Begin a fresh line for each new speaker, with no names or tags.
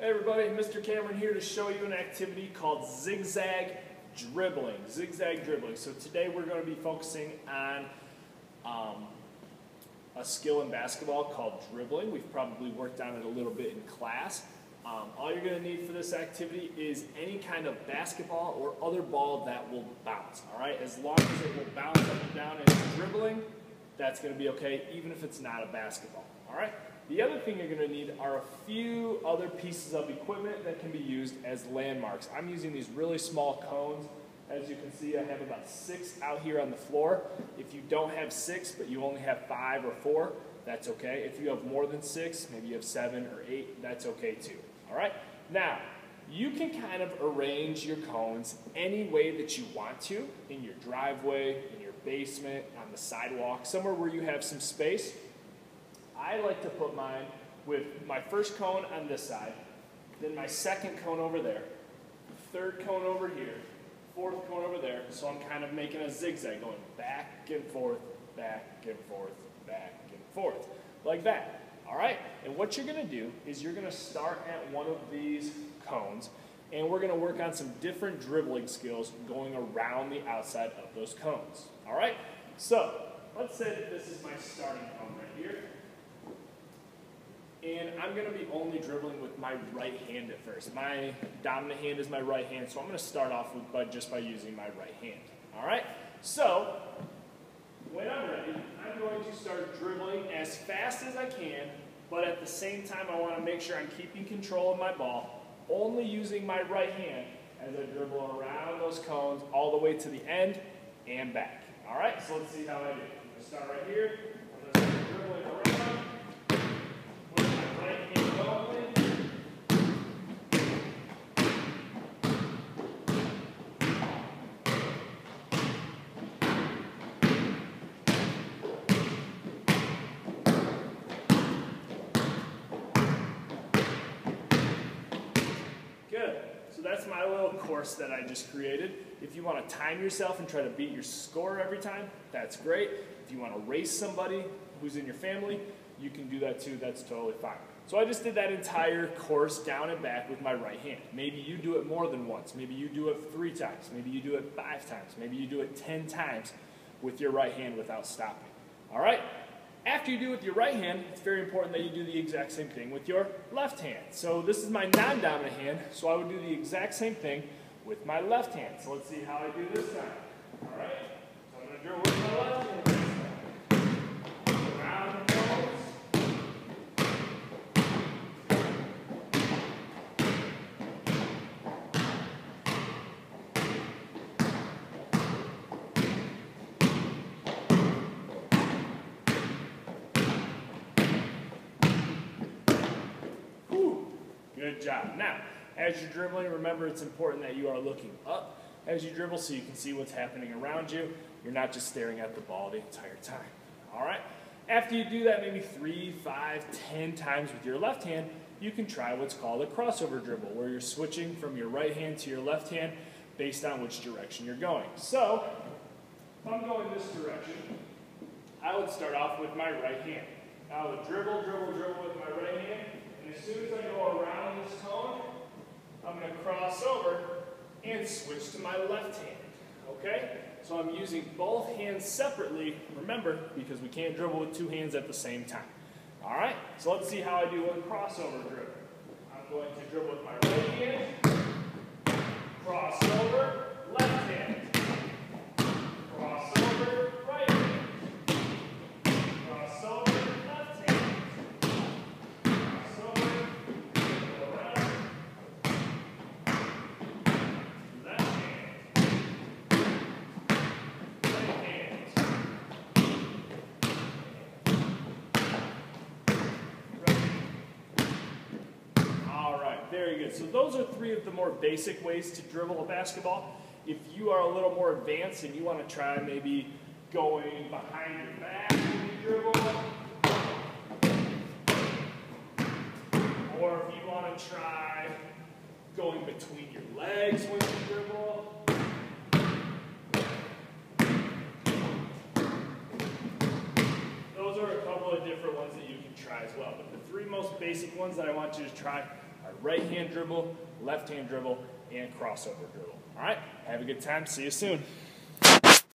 Hey everybody, Mr. Cameron here to show you an activity called Zig Zag Dribbling. Zig Zag Dribbling. So today we're going to be focusing on a skill in basketball called dribbling. We've probably worked on it a little bit in class. All you're going to need for this activity is any kind of basketball or other ball that will bounce. All right, as long as it will bounce up and down and it's dribbling, that's going to be okay, even if it's not a basketball. All right. The other thing you're going to need are a few other pieces of equipment that can be used as landmarks. I'm using these really small cones. As you can see, I have about 6 out here on the floor. If you don't have 6, but you only have 5 or 4, that's okay. If you have more than 6, maybe you have 7 or 8, that's okay too. All right? Now, you can kind of arrange your cones any way that you want to, in your driveway, in your basement, on the sidewalk, somewhere where you have some space. I like to put mine with my first cone on this side, then my second cone over there, third cone over here, fourth cone over there, so I'm kind of making a zigzag going back and forth, back and forth, back and forth, like that. All right? And what you're going to do is you're going to start at one of these cones, and we're going to work on some different dribbling skills going around the outside of those cones. All right? So, let's say that this is my starting cone right here. And I'm going to be only dribbling with my right hand at first. My dominant hand is my right hand, so I'm going to start off with just by using my right hand. All right? So, when I'm ready, I'm going to start dribbling as fast as I can, but at the same time I want to make sure I'm keeping control of my ball, only using my right hand as I dribble around those cones all the way to the end and back. All right? So let's see how I do. I'm going to start right here. I'm going to start dribbling around. Good. So that's my little course that I just created. If you want to time yourself and try to beat your score every time, that's great. If you want to race somebody who's in your family, you can do that too. That's totally fine. So I just did that entire course down and back with my right hand. Maybe you do it more than once. Maybe you do it 3 times. Maybe you do it 5 times. Maybe you do it 10 times with your right hand without stopping. All right? After you do it with your right hand, it's very important that you do the exact same thing with your left hand. So this is my non-dominant hand, so I would do the exact same thing with my left hand. So let's see how I do this time. All right? So I'm going to dribble with my left hand this time. Around the cones. Good job. Now, as you're dribbling, remember it's important that you are looking up as you dribble so you can see what's happening around you. You're not just staring at the ball the entire time. All right? After you do that maybe 3, 5, 10 times with your left hand, you can try what's called a crossover dribble, where you're switching from your right hand to your left hand based on which direction you're going. So, if I'm going this direction, I would start off with my right hand. I would dribble with my right hand. And as soon as I go around this cone, I'm going to cross over and switch to my left hand. Okay? So I'm using both hands separately, remember, because we can't dribble with 2 hands at the same time. All right? So let's see how I do a crossover dribble. I'm going to dribble with my right hand, cross over, left hand, cross over, right hand, cross over, left hand. Very good. So those are 3 of the more basic ways to dribble a basketball. If you are a little more advanced and you want to try maybe going behind your back when you dribble, or if you want to try going between your legs when you dribble, those are a couple of different ones that you can try as well. But the 3 most basic ones that I want you to try our right hand dribble, left hand dribble, and crossover dribble. All right, have a good time. See you soon.